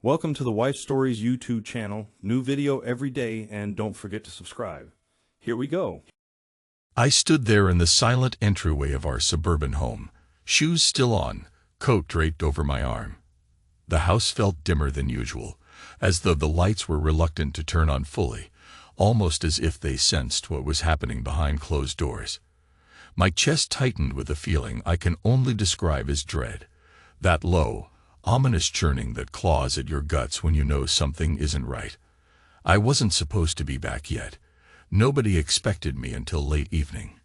Welcome to the Wife Stories YouTube channel. New video every day, and don't forget to subscribe. Here we go. I stood there in the silent entryway of our suburban home, shoes still on, coat draped over my arm. The house felt dimmer than usual, as though the lights were reluctant to turn on fully, almost as if they sensed what was happening behind closed doors. My chest tightened with a feeling I can only describe as dread, that low, ominous churning that claws at your guts when you know something isn't right. I wasn't supposed to be back yet. Nobody expected me until late evening.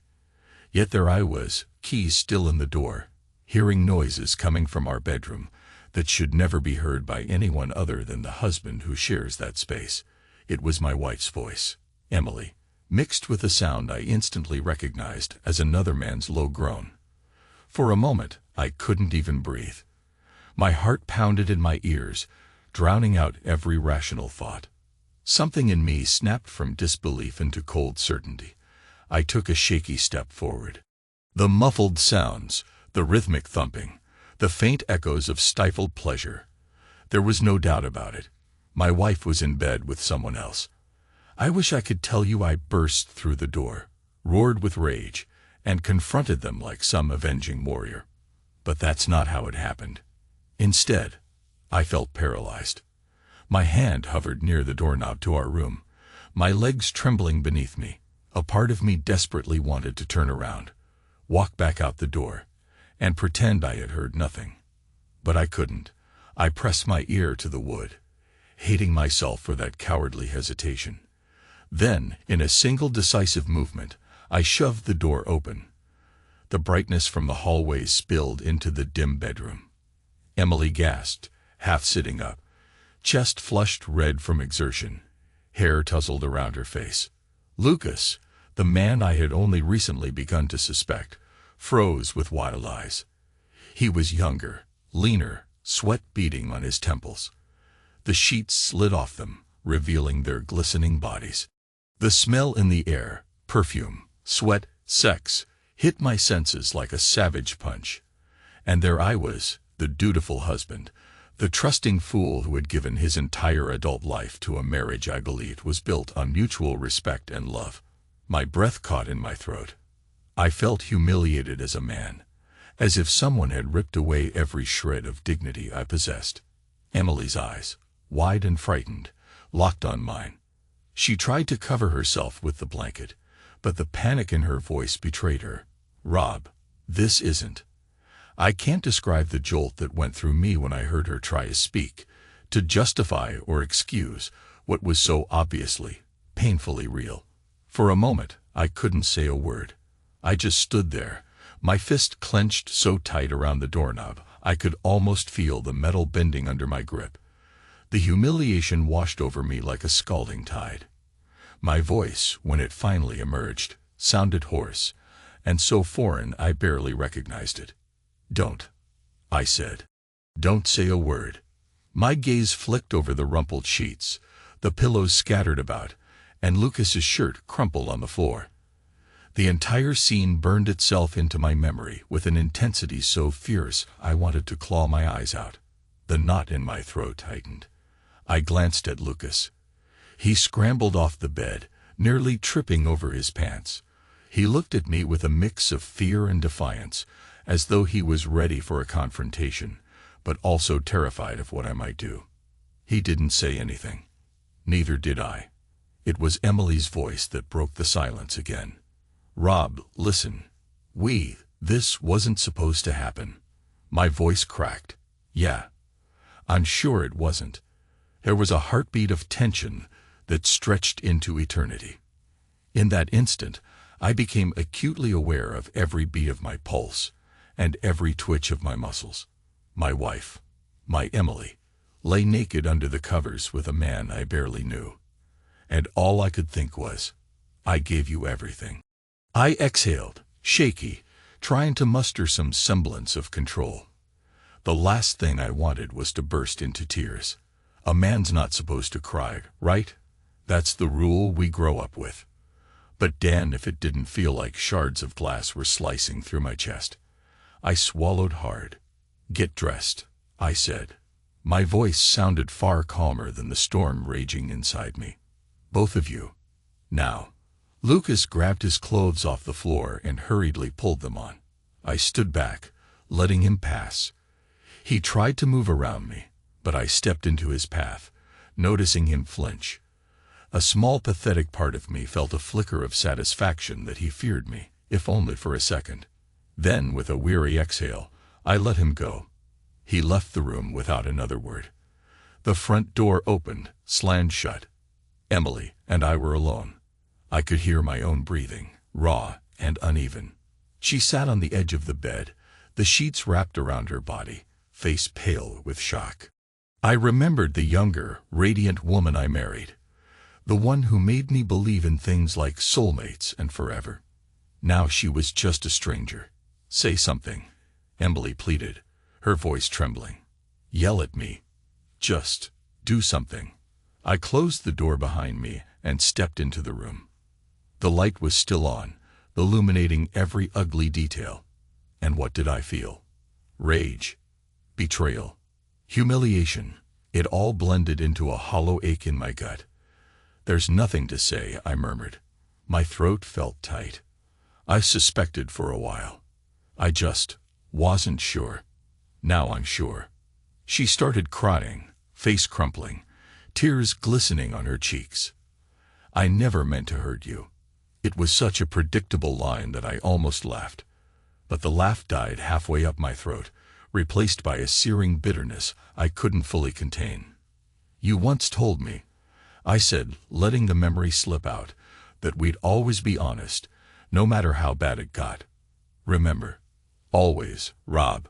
Yet there I was, keys still in the door, hearing noises coming from our bedroom that should never be heard by anyone other than the husband who shares that space. It was my wife's voice, Emily, mixed with a sound I instantly recognized as another man's low groan. For a moment, I couldn't even breathe. My heart pounded in my ears, drowning out every rational thought. Something in me snapped from disbelief into cold certainty. I took a shaky step forward. The muffled sounds, the rhythmic thumping, the faint echoes of stifled pleasure. There was no doubt about it. My wife was in bed with someone else. I wish I could tell you I burst through the door, roared with rage, and confronted them like some avenging warrior. But that's not how it happened. Instead, I felt paralyzed. My hand hovered near the doorknob to our room, my legs trembling beneath me. A part of me desperately wanted to turn around, walk back out the door, and pretend I had heard nothing. But I couldn't. I pressed my ear to the wood, hating myself for that cowardly hesitation. Then, in a single decisive movement, I shoved the door open. The brightness from the hallway spilled into the dim bedroom. Emily gasped, half sitting up, chest flushed red from exertion, hair tousled around her face. Lucas, the man I had only recently begun to suspect, froze with wild eyes. He was younger, leaner, sweat beading on his temples. The sheets slid off them, revealing their glistening bodies. The smell in the air, perfume, sweat, sex, hit my senses like a savage punch. And there I was, the dutiful husband, the trusting fool who had given his entire adult life to a marriage I believed was built on mutual respect and love. My breath caught in my throat. I felt humiliated as a man, as if someone had ripped away every shred of dignity I possessed. Emily's eyes, wide and frightened, locked on mine. She tried to cover herself with the blanket, but the panic in her voice betrayed her. "Rob, this isn't." I can't describe the jolt that went through me when I heard her try to speak, to justify or excuse what was so obviously, painfully real. For a moment, I couldn't say a word. I just stood there, my fist clenched so tight around the doorknob I could almost feel the metal bending under my grip. The humiliation washed over me like a scalding tide. My voice, when it finally emerged, sounded hoarse, and so foreign I barely recognized it. "Don't," I said. "Don't say a word." My gaze flicked over the rumpled sheets, the pillows scattered about, and Lucas's shirt crumpled on the floor. The entire scene burned itself into my memory with an intensity so fierce I wanted to claw my eyes out. The knot in my throat tightened. I glanced at Lucas. He scrambled off the bed, nearly tripping over his pants. He looked at me with a mix of fear and defiance, as though he was ready for a confrontation, but also terrified of what I might do. He didn't say anything. Neither did I. It was Emily's voice that broke the silence again. "Rob, listen. This wasn't supposed to happen." My voice cracked. "Yeah, I'm sure it wasn't." There was a heartbeat of tension that stretched into eternity. In that instant, I became acutely aware of every beat of my pulse, and every twitch of my muscles. My wife, my Emily, lay naked under the covers with a man I barely knew. And all I could think was, "I gave you everything." I exhaled, shaky, trying to muster some semblance of control. The last thing I wanted was to burst into tears. A man's not supposed to cry, right? That's the rule we grow up with. But damn if it didn't feel like shards of glass were slicing through my chest. I swallowed hard. "Get dressed," I said. My voice sounded far calmer than the storm raging inside me. "Both of you. Now." Lucas grabbed his clothes off the floor and hurriedly pulled them on. I stood back, letting him pass. He tried to move around me, but I stepped into his path, noticing him flinch. A small pathetic part of me felt a flicker of satisfaction that he feared me, if only for a second. Then, with a weary exhale, I let him go. He left the room without another word. The front door opened, slammed shut. Emily and I were alone. I could hear my own breathing, raw and uneven. She sat on the edge of the bed, the sheets wrapped around her body, face pale with shock. I remembered the younger, radiant woman I married, the one who made me believe in things like soulmates and forever. Now she was just a stranger. "Say something," Emily pleaded, her voice trembling. "Yell at me. Just do something." I closed the door behind me and stepped into the room. The light was still on, illuminating every ugly detail. And what did I feel? Rage, betrayal, humiliation. It all blended into a hollow ache in my gut. "There's nothing to say," I murmured. My throat felt tight. I suspected for a while. I just wasn't sure. Now I'm sure. She started crying, face crumpling, tears glistening on her cheeks. "I never meant to hurt you." It was such a predictable line that I almost laughed. But the laugh died halfway up my throat, replaced by a searing bitterness I couldn't fully contain. "You once told me," I said, letting the memory slip out, "that we'd always be honest, no matter how bad it got. Remember? Always, Rob.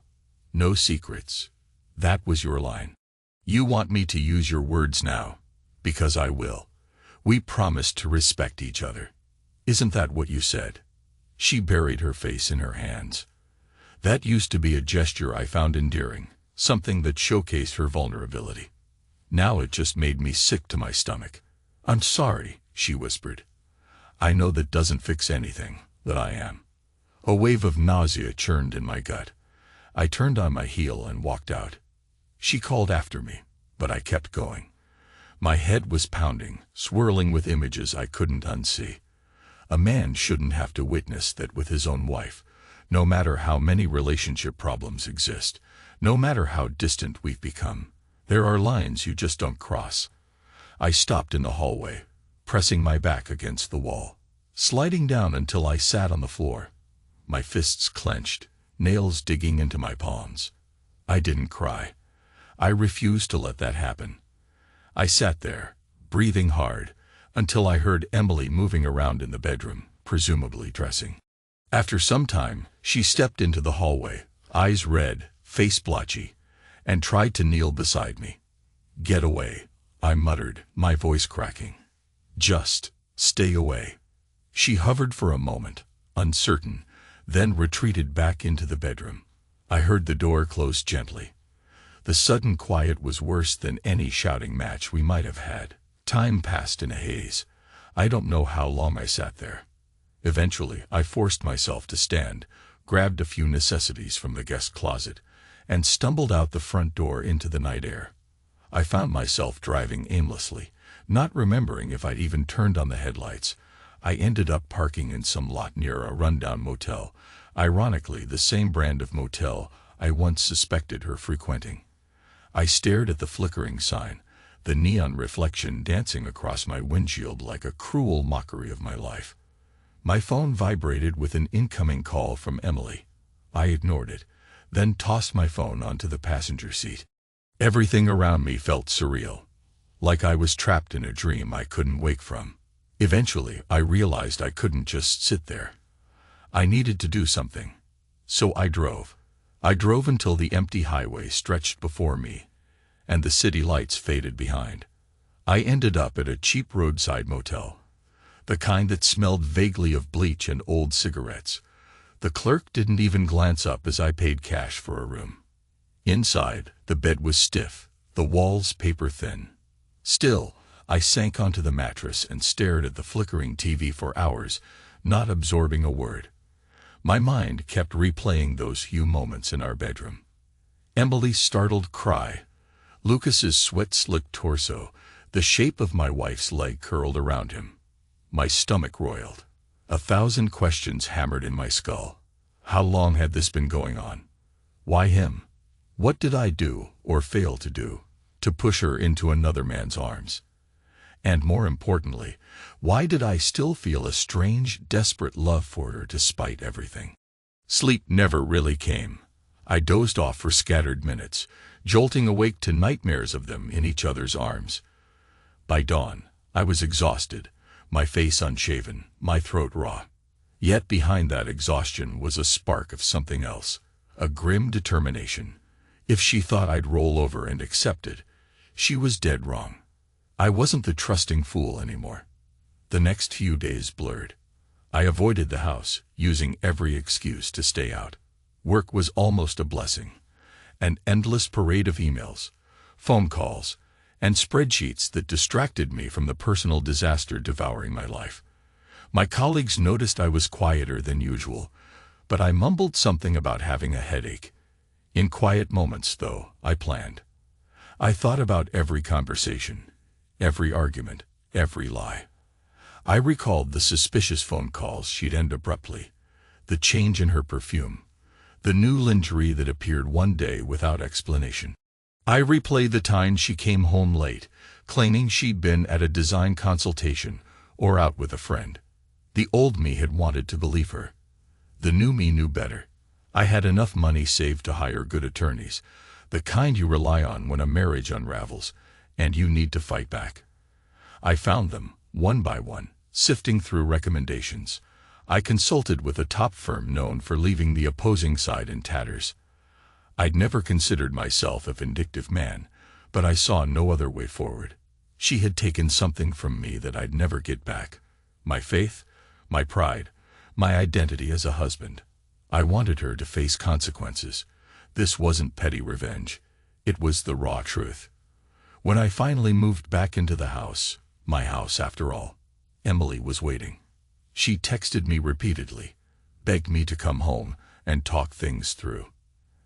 No secrets." That was your line. "You want me to use your words now, because I will. We promised to respect each other. Isn't that what you said?" She buried her face in her hands. That used to be a gesture I found endearing, something that showcased her vulnerability. Now it just made me sick to my stomach. "I'm sorry," she whispered. "I know that doesn't fix anything, that I am." A wave of nausea churned in my gut. I turned on my heel and walked out. She called after me, but I kept going. My head was pounding, swirling with images I couldn't unsee. A man shouldn't have to witness that with his own wife, no matter how many relationship problems exist, no matter how distant we've become. There are lines you just don't cross. I stopped in the hallway, pressing my back against the wall, sliding down until I sat on the floor. My fists clenched, nails digging into my palms. I didn't cry. I refused to let that happen. I sat there, breathing hard, until I heard Emily moving around in the bedroom, presumably dressing. After some time, she stepped into the hallway, eyes red, face blotchy, and tried to kneel beside me. "Get away," I muttered, my voice cracking. "Just stay away." She hovered for a moment, uncertain, then retreated back into the bedroom. I heard the door close gently. The sudden quiet was worse than any shouting match we might have had. Time passed in a haze. I don't know how long I sat there. Eventually, I forced myself to stand, grabbed a few necessities from the guest closet, and stumbled out the front door into the night air. I found myself driving aimlessly, not remembering if I'd even turned on the headlights. I ended up parking in some lot near a rundown motel, ironically the same brand of motel I once suspected her frequenting. I stared at the flickering sign, the neon reflection dancing across my windshield like a cruel mockery of my life. My phone vibrated with an incoming call from Emily. I ignored it, then tossed my phone onto the passenger seat. Everything around me felt surreal, like I was trapped in a dream I couldn't wake from. Eventually, I realized I couldn't just sit there. I needed to do something. So I drove. I drove until the empty highway stretched before me, and the city lights faded behind. I ended up at a cheap roadside motel, the kind that smelled vaguely of bleach and old cigarettes. The clerk didn't even glance up as I paid cash for a room. Inside, the bed was stiff, the walls paper-thin. Still, I sank onto the mattress and stared at the flickering TV for hours, not absorbing a word. My mind kept replaying those few moments in our bedroom. Emily's startled cry, Lucas's sweat-slicked torso, the shape of my wife's leg curled around him. My stomach roiled. 1,000 questions hammered in my skull. How long had this been going on? Why him? What did I do, or fail to do, to push her into another man's arms? And more importantly, why did I still feel a strange, desperate love for her despite everything? Sleep never really came. I dozed off for scattered minutes, jolting awake to nightmares of them in each other's arms. By dawn, I was exhausted, my face unshaven, my throat raw. Yet behind that exhaustion was a spark of something else, a grim determination. If she thought I'd roll over and accept it, she was dead wrong. I wasn't the trusting fool anymore. The next few days blurred. I avoided the house, using every excuse to stay out. Work was almost a blessing. An endless parade of emails, phone calls, and spreadsheets that distracted me from the personal disaster devouring my life. My colleagues noticed I was quieter than usual, but I mumbled something about having a headache. In quiet moments, though, I planned. I thought about every conversation, every argument, every lie. I recalled the suspicious phone calls she'd end abruptly, the change in her perfume, the new lingerie that appeared one day without explanation. I replayed the time she came home late, claiming she'd been at a design consultation or out with a friend. The old me had wanted to believe her. The new me knew better. I had enough money saved to hire good attorneys, the kind you rely on when a marriage unravels, and you need to fight back. I found them, one by one, sifting through recommendations. I consulted with a top firm known for leaving the opposing side in tatters. I'd never considered myself a vindictive man, but I saw no other way forward. She had taken something from me that I'd never get back. My faith, my pride, my identity as a husband. I wanted her to face consequences. This wasn't petty revenge. It was the raw truth. When I finally moved back into the house, my house after all, Emily was waiting. She texted me repeatedly, begged me to come home and talk things through.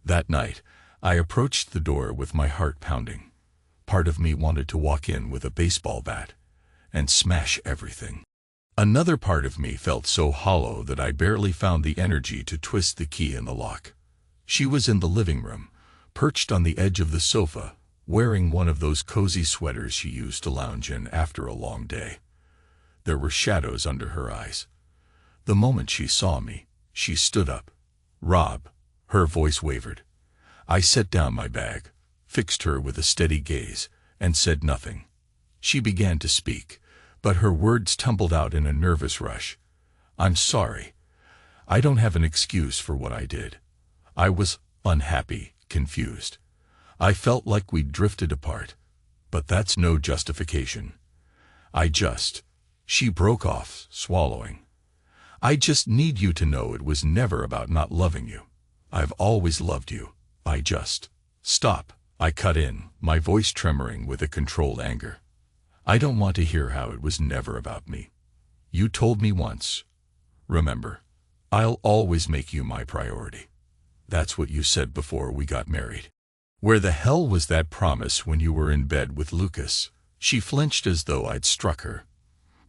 That night, I approached the door with my heart pounding. Part of me wanted to walk in with a baseball bat and smash everything. Another part of me felt so hollow that I barely found the energy to twist the key in the lock. She was in the living room, perched on the edge of the sofa, wearing one of those cozy sweaters she used to lounge in after a long day. There were shadows under her eyes. The moment she saw me, she stood up. "Rob," her voice wavered. I set down my bag, fixed her with a steady gaze, and said nothing. She began to speak, but her words tumbled out in a nervous rush. "I'm sorry. I don't have an excuse for what I did. I was unhappy, confused. I felt like we'd drifted apart, but that's no justification. She broke off, swallowing. "I just need you to know it was never about not loving you. I've always loved you. Stop," I cut in, my voice tremoring with a controlled anger. "I don't want to hear how it was never about me. You told me once. Remember, I'll always make you my priority. That's what you said before we got married." "Where the hell was that promise when you were in bed with Lucas?" She flinched as though I'd struck her.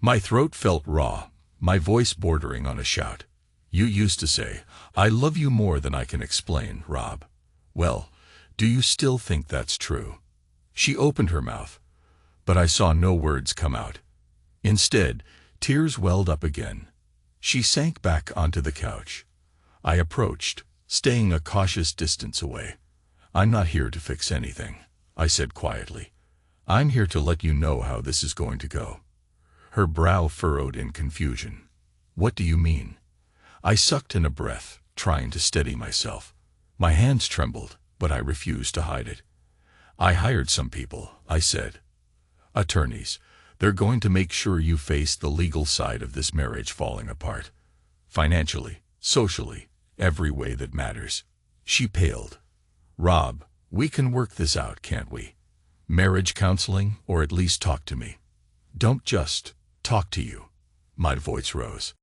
My throat felt raw, my voice bordering on a shout. "You used to say, 'I love you more than I can explain, Rob.' Well, do you still think that's true?" She opened her mouth, but I saw no words come out. Instead, tears welled up again. She sank back onto the couch. I approached, staying a cautious distance away. "I'm not here to fix anything," I said quietly. "I'm here to let you know how this is going to go." Her brow furrowed in confusion. "What do you mean?" I sucked in a breath, trying to steady myself. My hands trembled, but I refused to hide it. "I hired some people," I said. "Attorneys. They're going to make sure you face the legal side of this marriage falling apart. Financially, socially, every way that matters." She paled. "Rob, we can work this out, can't we? Marriage counseling, or at least talk to me." "Don't just talk to you." My voice rose.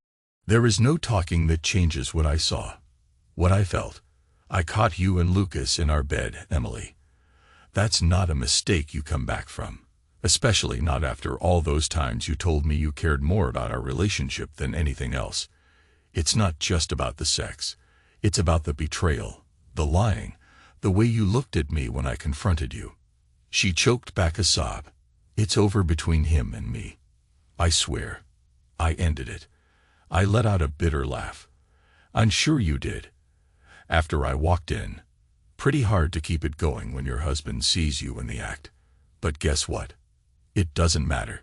"There is no talking that changes what I saw, what I felt. I caught you and Lucas in our bed, Emily. That's not a mistake you come back from. Especially not after all those times you told me you cared more about our relationship than anything else. It's not just about the sex. It's about the betrayal, the lying, the way you looked at me when I confronted you. She choked back a sob. It's over between him and me. I swear. I ended it. I let out a bitter laugh. I'm sure you did. After I walked in. Pretty hard to keep it going when your husband sees you in the act. But guess what? It doesn't matter.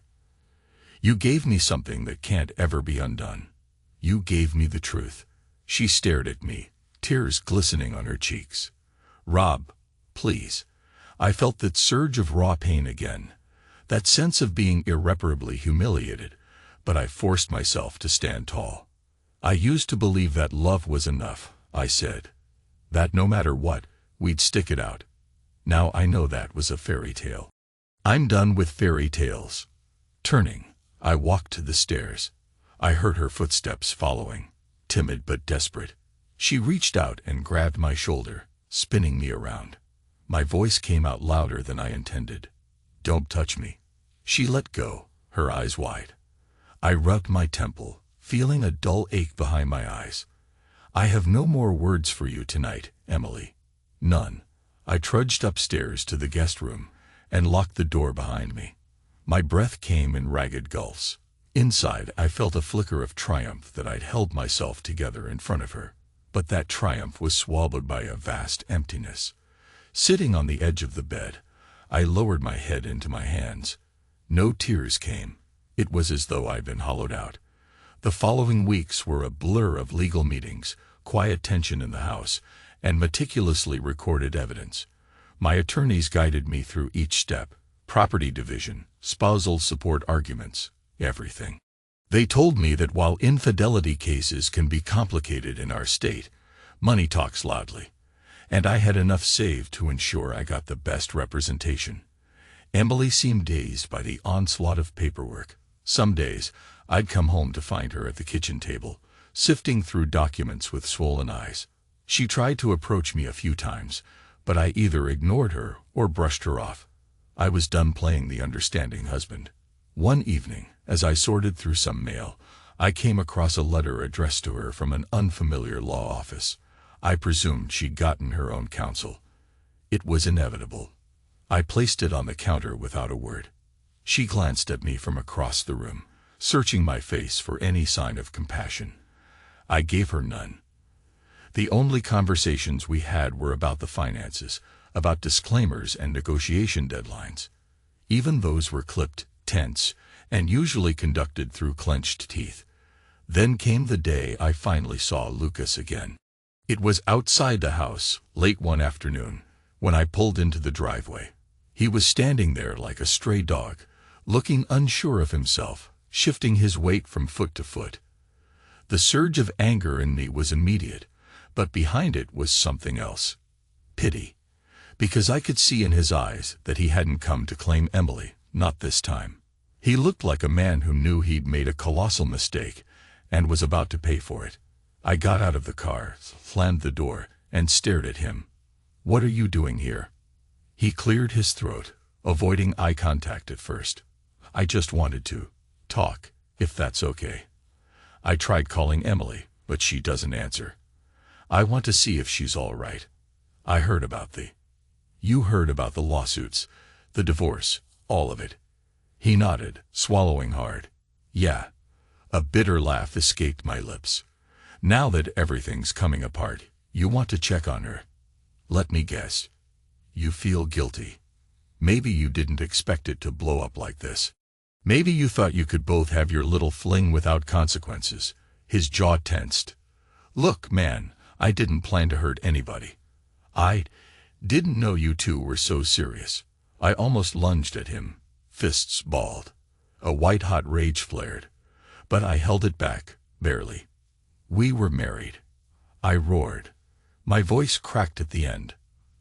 You gave me something that can't ever be undone. You gave me the truth. She stared at me, tears glistening on her cheeks. Rob, please. I felt that surge of raw pain again, that sense of being irreparably humiliated, but I forced myself to stand tall. I used to believe that love was enough, I said. That no matter what, we'd stick it out. Now I know that was a fairy tale. I'm done with fairy tales. Turning, I walked to the stairs. I heard her footsteps following, timid but desperate. She reached out and grabbed my shoulder, spinning me around. My voice came out louder than I intended. Don't touch me. She let go, her eyes wide. I rubbed my temple, feeling a dull ache behind my eyes. I have no more words for you tonight, Emily. None. I trudged upstairs to the guest room and locked the door behind me. My breath came in ragged gulps. Inside, I felt a flicker of triumph that I'd held myself together in front of her. But that triumph was swallowed by a vast emptiness. Sitting on the edge of the bed, I lowered my head into my hands. No tears came. It was as though I'd been hollowed out. The following weeks were a blur of legal meetings, quiet tension in the house, and meticulously recorded evidence. My attorneys guided me through each step: property division, spousal support arguments, everything. They told me that while infidelity cases can be complicated in our state, money talks loudly, and I had enough saved to ensure I got the best representation. Emily seemed dazed by the onslaught of paperwork. Some days, I'd come home to find her at the kitchen table, sifting through documents with swollen eyes. She tried to approach me a few times, but I either ignored her or brushed her off. I was done playing the understanding husband. One evening, as I sorted through some mail, I came across a letter addressed to her from an unfamiliar law office. I presumed she'd gotten her own counsel. It was inevitable. I placed it on the counter without a word. She glanced at me from across the room, searching my face for any sign of compassion. I gave her none. The only conversations we had were about the finances, about disclaimers and negotiation deadlines. Even those were clipped, tense, and usually conducted through clenched teeth. Then came the day I finally saw Lucas again. It was outside the house, late one afternoon, when I pulled into the driveway. He was standing there like a stray dog, looking unsure of himself, shifting his weight from foot to foot. The surge of anger in me was immediate, but behind it was something else. Pity. Because I could see in his eyes that he hadn't come to claim Emily, not this time. He looked like a man who knew he'd made a colossal mistake and was about to pay for it. I got out of the car, slammed the door, and stared at him. "What are you doing here?" He cleared his throat, avoiding eye contact at first. "I just wanted to talk, if that's okay. I tried calling Emily, but she doesn't answer. I want to see if she's all right. I heard about You heard about the lawsuits, the divorce, all of it." He nodded, swallowing hard. "Yeah." A bitter laugh escaped my lips. "Now that everything's coming apart, you want to check on her. Let me guess. You feel guilty. Maybe you didn't expect it to blow up like this. Maybe you thought you could both have your little fling without consequences." His jaw tensed. "Look, man, I didn't plan to hurt anybody. I didn't know you two were so serious." I almost lunged at him, fists balled. A white-hot rage flared, but I held it back, barely. "We were married." I roared. My voice cracked at the end,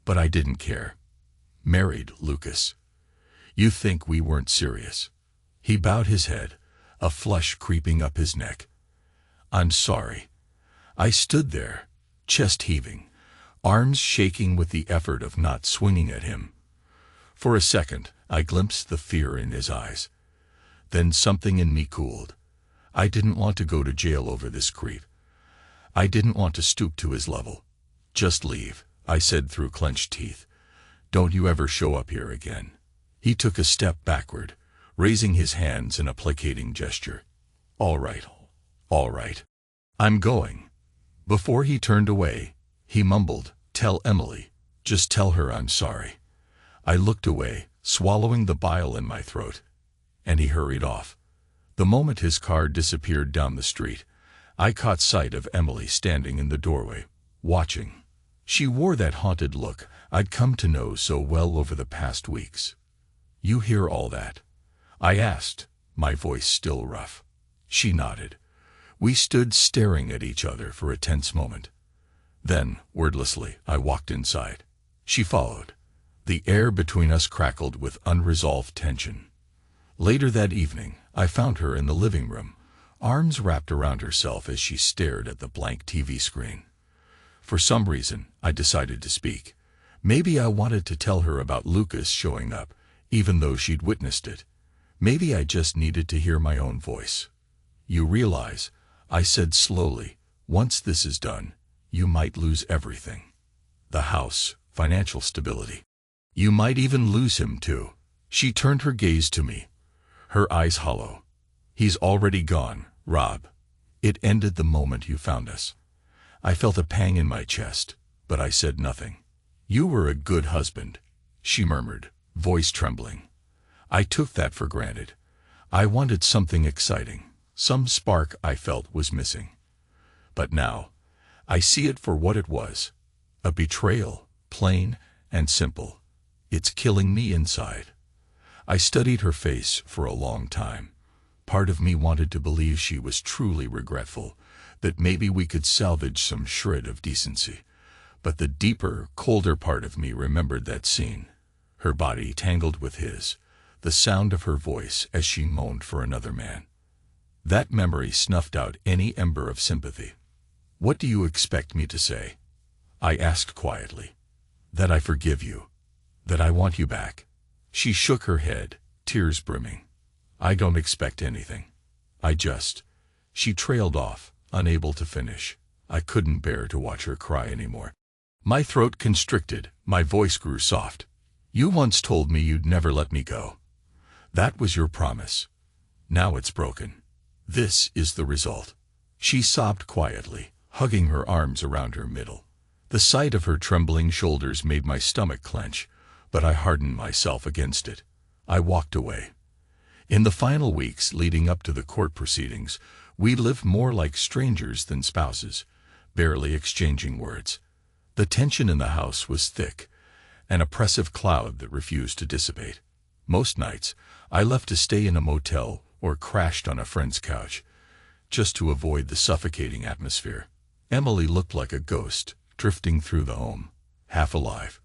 but I didn't care. "Married, Lucas. You think we weren't serious?" He bowed his head, a flush creeping up his neck. "I'm sorry." I stood there, chest heaving, arms shaking with the effort of not swinging at him. For a second, I glimpsed the fear in his eyes. Then something in me cooled. I didn't want to go to jail over this creep. I didn't want to stoop to his level. Just leave, I said through clenched teeth. Don't you ever show up here again. He took a step backward, raising his hands in a placating gesture. All right, all right. I'm going. Before he turned away, he mumbled, tell Emily. Just tell her I'm sorry. I looked away, swallowing the bile in my throat, and he hurried off. The moment his car disappeared down the street, I caught sight of Emily standing in the doorway, watching. She wore that haunted look I'd come to know so well over the past weeks. You hear all that? I asked, my voice still rough. She nodded. We stood staring at each other for a tense moment. Then, wordlessly, I walked inside. She followed. The air between us crackled with unresolved tension. Later that evening, I found her in the living room, arms wrapped around herself as she stared at the blank TV screen. For some reason, I decided to speak. Maybe I wanted to tell her about Lucas showing up, even though she'd witnessed it. Maybe I just needed to hear my own voice. You realize, I said slowly, once this is done, you might lose everything. The house, financial stability. You might even lose him too. She turned her gaze to me, her eyes hollow. He's already gone, Rob. It ended the moment you found us. I felt a pang in my chest, but I said nothing. You were a good husband, she murmured, voice trembling. I took that for granted. I wanted something exciting, some spark I felt was missing. But now, I see it for what it was. A betrayal, plain and simple. It's killing me inside. I studied her face for a long time. Part of me wanted to believe she was truly regretful, that maybe we could salvage some shred of decency. But the deeper, colder part of me remembered that scene. Her body tangled with his, the sound of her voice as she moaned for another man. That memory snuffed out any ember of sympathy. What do you expect me to say? I asked quietly. That I forgive you. That I want you back. She shook her head, tears brimming. I don't expect anything. She trailed off, unable to finish. I couldn't bear to watch her cry anymore. My throat constricted, my voice grew soft. You once told me you'd never let me go. That was your promise. Now it's broken. This is the result. She sobbed quietly, hugging her arms around her middle. The sight of her trembling shoulders made my stomach clench, but I hardened myself against it. I walked away. In the final weeks leading up to the court proceedings, we lived more like strangers than spouses, barely exchanging words. The tension in the house was thick, an oppressive cloud that refused to dissipate. Most nights, I left to stay in a motel or crashed on a friend's couch, just to avoid the suffocating atmosphere. Emily looked like a ghost, drifting through the home, half alive.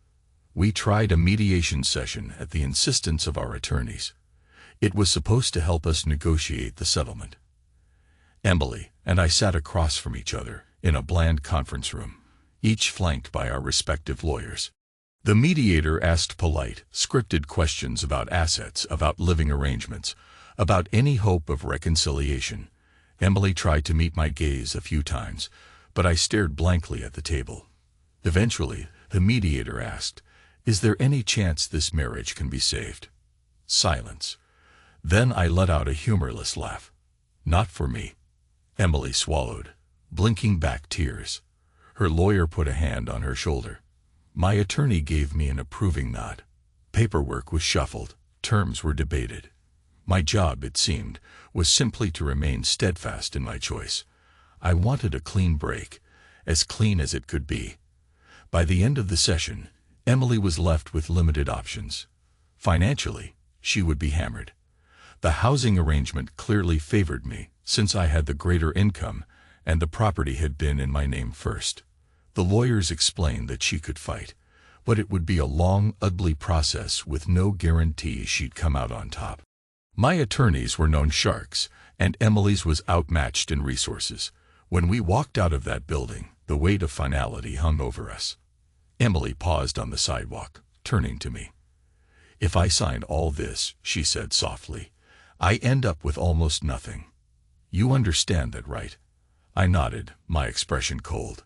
We tried a mediation session at the insistence of our attorneys. It was supposed to help us negotiate the settlement. Emily and I sat across from each other in a bland conference room, each flanked by our respective lawyers. The mediator asked polite, scripted questions about assets, about living arrangements, about any hope of reconciliation. Emily tried to meet my gaze a few times, but I stared blankly at the table. Eventually, the mediator asked, "Is there any chance this marriage can be saved?" Silence. Then I let out a humorless laugh. "Not for me." Emily swallowed, blinking back tears. Her lawyer put a hand on her shoulder. My attorney gave me an approving nod. Paperwork was shuffled, terms were debated. My job, it seemed, was simply to remain steadfast in my choice. I wanted a clean break, as clean as it could be. By the end of the session, Emily was left with limited options. Financially, she would be hammered. The housing arrangement clearly favored me, since I had the greater income, and the property had been in my name first. The lawyers explained that she could fight, but it would be a long, ugly process with no guarantee she'd come out on top. My attorneys were known sharks, and Emily's was outmatched in resources. When we walked out of that building, the weight of finality hung over us. Emily paused on the sidewalk, turning to me. If I signed all this, she said softly, I end up with almost nothing. You understand that, right? I nodded, my expression cold.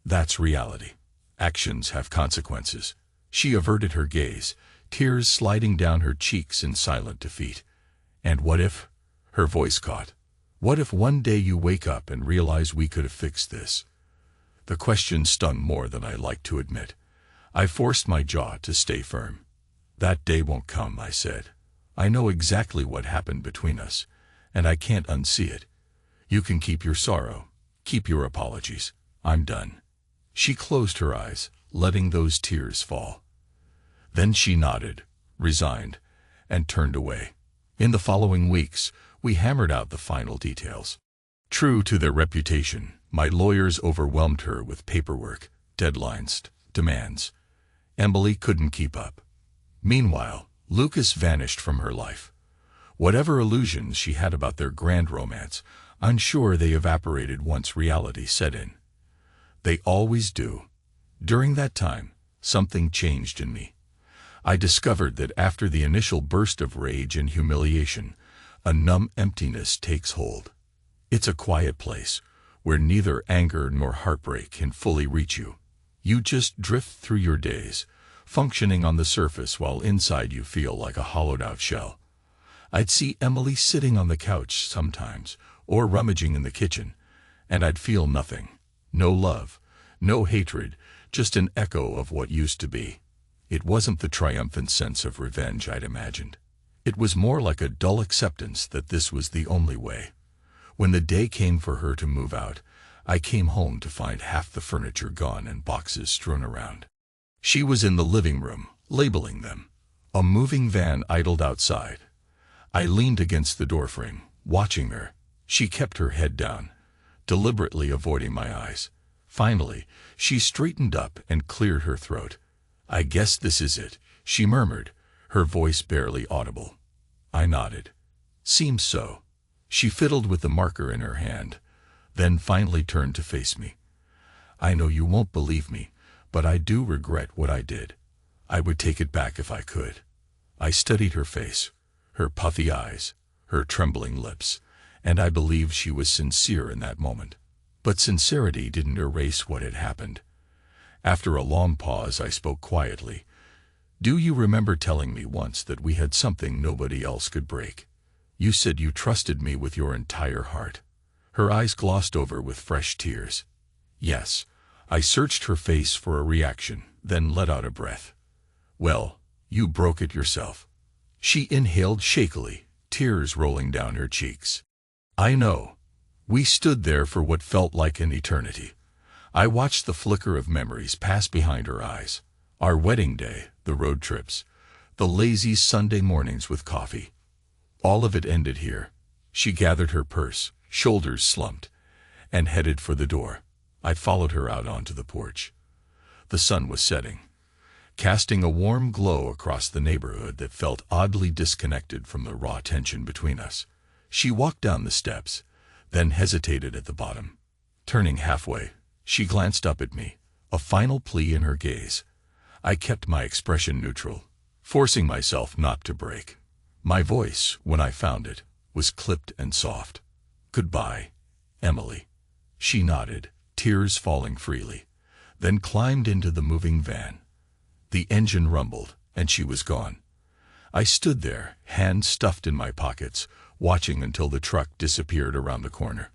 That's reality. Actions have consequences. She averted her gaze, tears sliding down her cheeks in silent defeat. And what if? Her voice caught. What if one day you wake up and realize we could have fixed this? The question stung more than I liked to admit. I forced my jaw to stay firm. That day won't come, I said. I know exactly what happened between us, and I can't unsee it. You can keep your sorrow, keep your apologies. I'm done. She closed her eyes, letting those tears fall. Then she nodded, resigned, and turned away. In the following weeks, we hammered out the final details. True to their reputation, my lawyers overwhelmed her with paperwork, deadlines, demands. Emily couldn't keep up. Meanwhile, Lucas vanished from her life. Whatever illusions she had about their grand romance, I'm sure they evaporated once reality set in. They always do. During that time, something changed in me. I discovered that after the initial burst of rage and humiliation, a numb emptiness takes hold. It's a quiet place, where neither anger nor heartbreak can fully reach you. You just drift through your days, functioning on the surface while inside you feel like a hollowed-out shell. I'd see Emily sitting on the couch sometimes, or rummaging in the kitchen, and I'd feel nothing. No love, no hatred, just an echo of what used to be. It wasn't the triumphant sense of revenge I'd imagined. It was more like a dull acceptance that this was the only way. When the day came for her to move out, I came home to find half the furniture gone and boxes strewn around. She was in the living room, labeling them. A moving van idled outside. I leaned against the doorframe, watching her. She kept her head down, deliberately avoiding my eyes. Finally, she straightened up and cleared her throat. I guess this is it, she murmured, her voice barely audible. I nodded. Seems so. She fiddled with the marker in her hand, then finally turned to face me. I know you won't believe me, but I do regret what I did. I would take it back if I could. I studied her face, her puffy eyes, her trembling lips, and I believed she was sincere in that moment. But sincerity didn't erase what had happened. After a long pause, I spoke quietly. Do you remember telling me once that we had something nobody else could break? You said you trusted me with your entire heart. Her eyes glossed over with fresh tears. Yes. I searched her face for a reaction, then let out a breath. Well, you broke it yourself. She inhaled shakily, tears rolling down her cheeks. I know. We stood there for what felt like an eternity. I watched the flicker of memories pass behind her eyes. Our wedding day, the road trips, the lazy Sunday mornings with coffee. All of it ended here. She gathered her purse, shoulders slumped, and headed for the door. I followed her out onto the porch. The sun was setting, casting a warm glow across the neighborhood that felt oddly disconnected from the raw tension between us. She walked down the steps, then hesitated at the bottom. Turning halfway, she glanced up at me, a final plea in her gaze. I kept my expression neutral, forcing myself not to break. My voice, when I found it, was clipped and soft. Goodbye, Emily. She nodded, tears falling freely, then climbed into the moving van. The engine rumbled, and she was gone. I stood there, hands stuffed in my pockets, watching until the truck disappeared around the corner.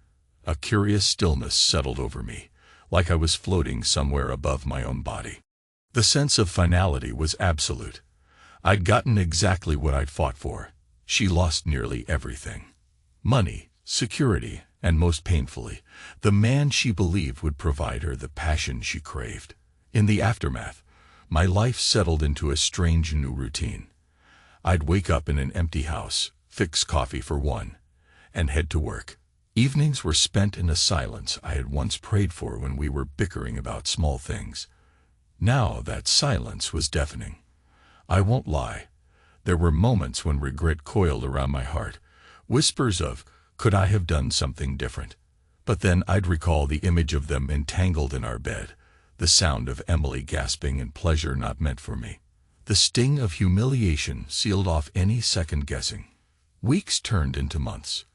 A curious stillness settled over me, like I was floating somewhere above my own body. The sense of finality was absolute. I'd gotten exactly what I'd fought for. She lost nearly everything. Money, security, and most painfully, the man she believed would provide her the passion she craved. In the aftermath, my life settled into a strange new routine. I'd wake up in an empty house, fix coffee for one, and head to work. Evenings were spent in a silence I had once prayed for when we were bickering about small things. Now that silence was deafening. I won't lie. There were moments when regret coiled around my heart, whispers of, could I have done something different? But then I'd recall the image of them entangled in our bed, the sound of Emily gasping in pleasure not meant for me, The sting of humiliation sealed off any second guessing. Weeks turned into months.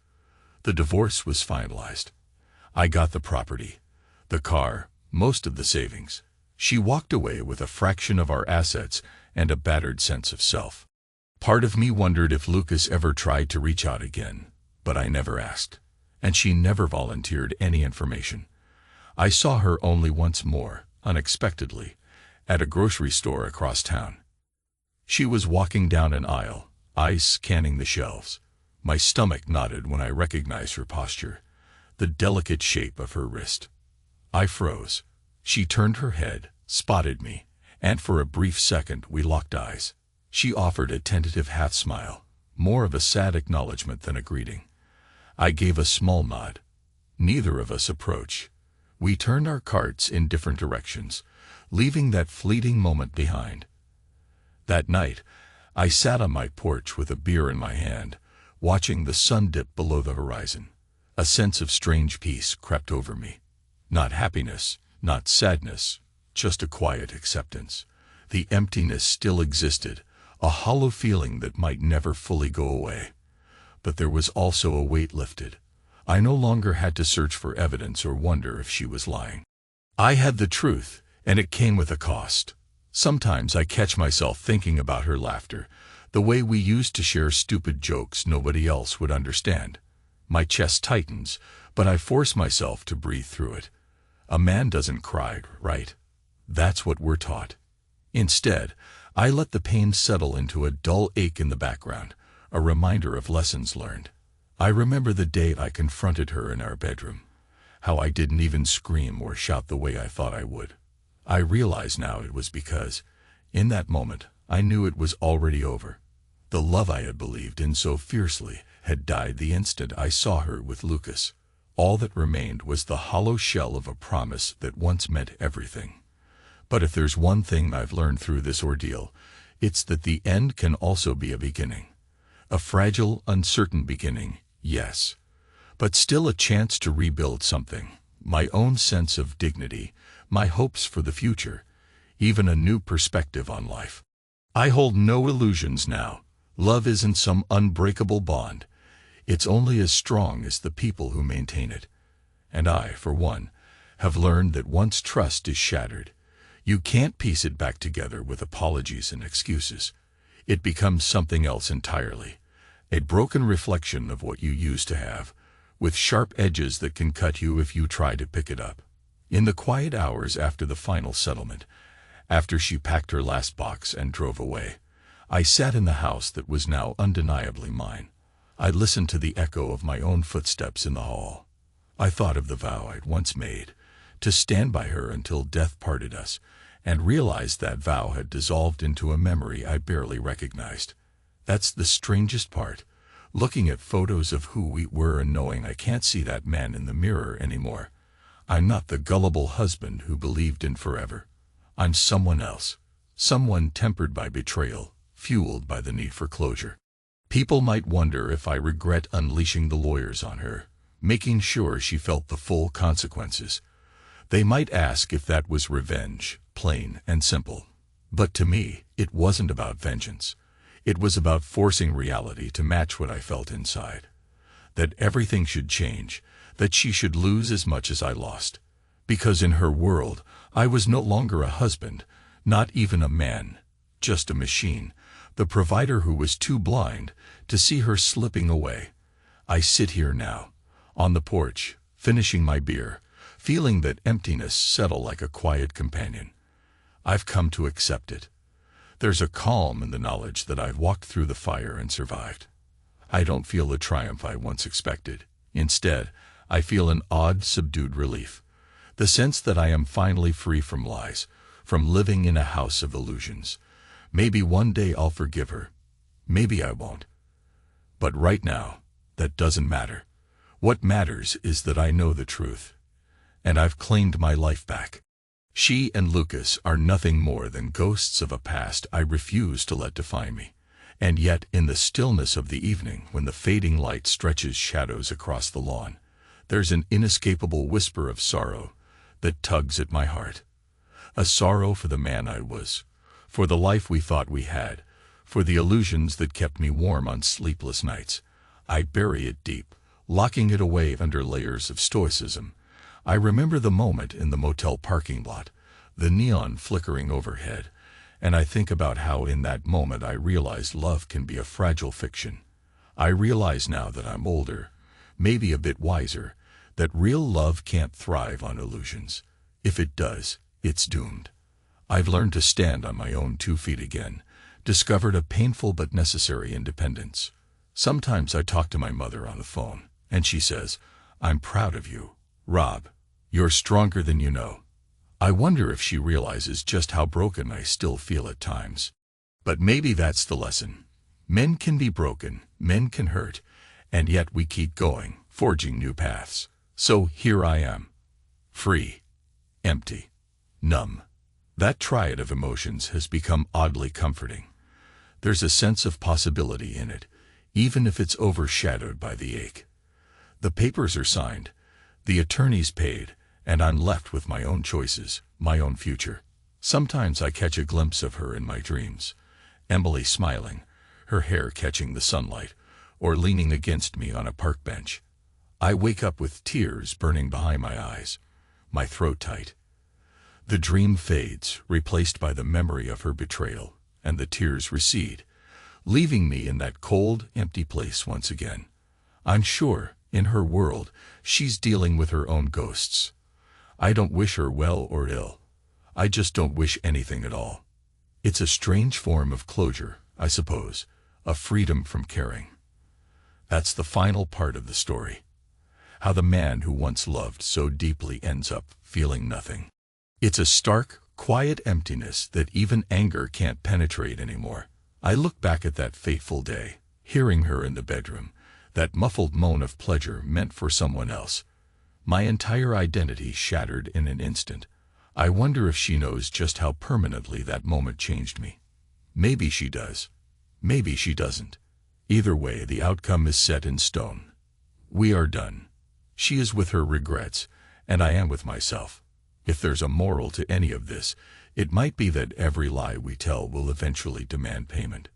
The divorce was finalized. I got the property, the car, most of the savings. She walked away with a fraction of our assets and a battered sense of self. Part of me wondered if Lucas ever tried to reach out again, but I never asked, and she never volunteered any information. I saw her only once more, unexpectedly, at a grocery store across town. She was walking down an aisle, eyes scanning the shelves. My stomach knotted when I recognized her posture, the delicate shape of her wrist. I froze. She turned her head, spotted me, and for a brief second we locked eyes. She offered a tentative half-smile, more of a sad acknowledgement than a greeting. I gave a small nod. Neither of us approached. We turned our carts in different directions, leaving that fleeting moment behind. That night, I sat on my porch with a beer in my hand, watching the sun dip below the horizon. A sense of strange peace crept over me. Not happiness, not sadness, just a quiet acceptance. The emptiness still existed, a hollow feeling that might never fully go away. But there was also a weight lifted. I no longer had to search for evidence or wonder if she was lying. I had the truth, and it came with a cost. Sometimes I catch myself thinking about her laughter, the way we used to share stupid jokes nobody else would understand. My chest tightens, but I force myself to breathe through it. A man doesn't cry, right? That's what we're taught. Instead, I let the pain settle into a dull ache in the background, a reminder of lessons learned. I remember the day I confronted her in our bedroom, how I didn't even scream or shout the way I thought I would. I realize now it was because, in that moment, I knew it was already over. The love I had believed in so fiercely had died the instant I saw her with Lucas. All that remained was the hollow shell of a promise that once meant everything. But if there's one thing I've learned through this ordeal, it's that the end can also be a beginning. A fragile, uncertain beginning, yes, but still a chance to rebuild something. My own sense of dignity, my hopes for the future, even a new perspective on life. I hold no illusions now. Love isn't some unbreakable bond. It's only as strong as the people who maintain it. And I, for one, have learned that once trust is shattered, you can't piece it back together with apologies and excuses. It becomes something else entirely, a broken reflection of what you used to have, with sharp edges that can cut you if you try to pick it up. In the quiet hours after the final settlement, after she packed her last box and drove away, I sat in the house that was now undeniably mine. I listened to the echo of my own footsteps in the hall. I thought of the vow I'd once made, to stand by her until death parted us, and realized that vow had dissolved into a memory I barely recognized. That's the strangest part, looking at photos of who we were and knowing I can't see that man in the mirror anymore. I'm not the gullible husband who believed in forever. I'm someone else, someone tempered by betrayal, fueled by the need for closure. People might wonder if I regret unleashing the lawyers on her, making sure she felt the full consequences. They might ask if that was revenge, plain and simple. But to me, it wasn't about vengeance. It was about forcing reality to match what I felt inside. That everything should change, that she should lose as much as I lost. Because in her world, I was no longer a husband, not even a man, just a machine, the provider who was too blind to see her slipping away. I sit here now, on the porch, finishing my beer, feeling that emptiness settle like a quiet companion. I've come to accept it. There's a calm in the knowledge that I've walked through the fire and survived. I don't feel the triumph I once expected. Instead, I feel an odd, subdued relief. The sense that I am finally free from lies, from living in a house of illusions. Maybe one day I'll forgive her. Maybe I won't. But right now, that doesn't matter. What matters is that I know the truth. And I've claimed my life back. She and Lucas are nothing more than ghosts of a past I refuse to let define me. And yet, in the stillness of the evening, when the fading light stretches shadows across the lawn, there's an inescapable whisper of sorrow that tugs at my heart. A sorrow for the man I was, for the life we thought we had, for the illusions that kept me warm on sleepless nights. I bury it deep, locking it away under layers of stoicism. I remember the moment in the motel parking lot, the neon flickering overhead, and I think about how in that moment I realized love can be a fragile fiction. I realize now that I'm older, maybe a bit wiser, that real love can't thrive on illusions. If it does, it's doomed. I've learned to stand on my own 2 feet again, discovered a painful but necessary independence. Sometimes I talk to my mother on the phone, and she says, "I'm proud of you, Rob. You're stronger than you know." I wonder if she realizes just how broken I still feel at times. But maybe that's the lesson. Men can be broken, men can hurt, and yet we keep going, forging new paths. So here I am. Free, empty, numb. That triad of emotions has become oddly comforting. There's a sense of possibility in it, even if it's overshadowed by the ache. The papers are signed, the attorney's paid, and I'm left with my own choices, my own future. Sometimes I catch a glimpse of her in my dreams. Emily smiling, her hair catching the sunlight, or leaning against me on a park bench. I wake up with tears burning behind my eyes, my throat tight. The dream fades, replaced by the memory of her betrayal, and the tears recede, leaving me in that cold, empty place once again. I'm sure, in her world, she's dealing with her own ghosts. I don't wish her well or ill. I just don't wish anything at all. It's a strange form of closure, I suppose, a freedom from caring. That's the final part of the story. How the man who once loved so deeply ends up feeling nothing. It's a stark, quiet emptiness that even anger can't penetrate anymore. I look back at that fateful day, hearing her in the bedroom, that muffled moan of pleasure meant for someone else. My entire identity shattered in an instant. I wonder if she knows just how permanently that moment changed me. Maybe she does. Maybe she doesn't. Either way, the outcome is set in stone. We are done. She is with her regrets, and I am with myself. If there's a moral to any of this, it might be that every lie we tell will eventually demand payment.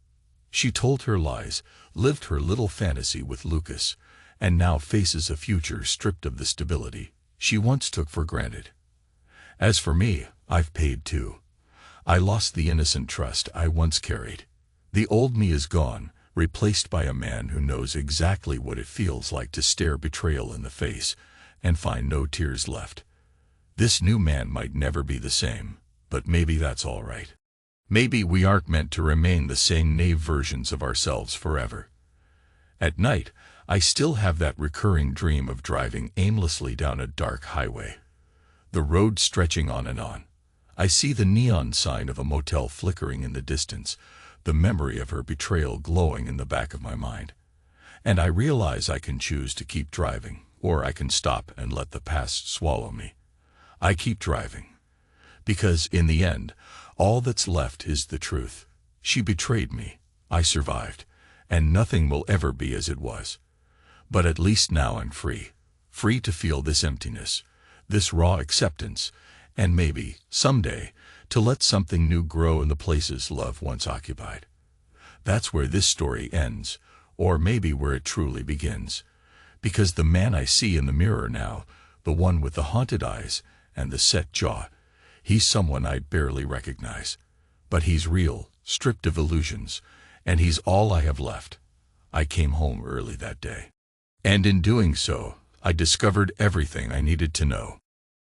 She told her lies, lived her little fantasy with Lucas, and now faces a future stripped of the stability she once took for granted. As for me, I've paid too. I lost the innocent trust I once carried. The old me is gone, replaced by a man who knows exactly what it feels like to stare betrayal in the face and find no tears left. This new man might never be the same, but maybe that's all right. Maybe we aren't meant to remain the same naive versions of ourselves forever. At night, I still have that recurring dream of driving aimlessly down a dark highway. The road stretching on and on. I see the neon sign of a motel flickering in the distance, the memory of her betrayal glowing in the back of my mind. And I realize I can choose to keep driving, or I can stop and let the past swallow me. I keep driving. Because, in the end, all that's left is the truth. She betrayed me. I survived. And nothing will ever be as it was. But at least now I'm free. Free to feel this emptiness, this raw acceptance, and maybe, someday, to let something new grow in the places love once occupied. That's where this story ends, or maybe where it truly begins. Because the man I see in the mirror now, the one with the haunted eyes and the set jaw, he's someone I'd barely recognize. But he's real, stripped of illusions, and he's all I have left. I came home early that day. And in doing so, I discovered everything I needed to know.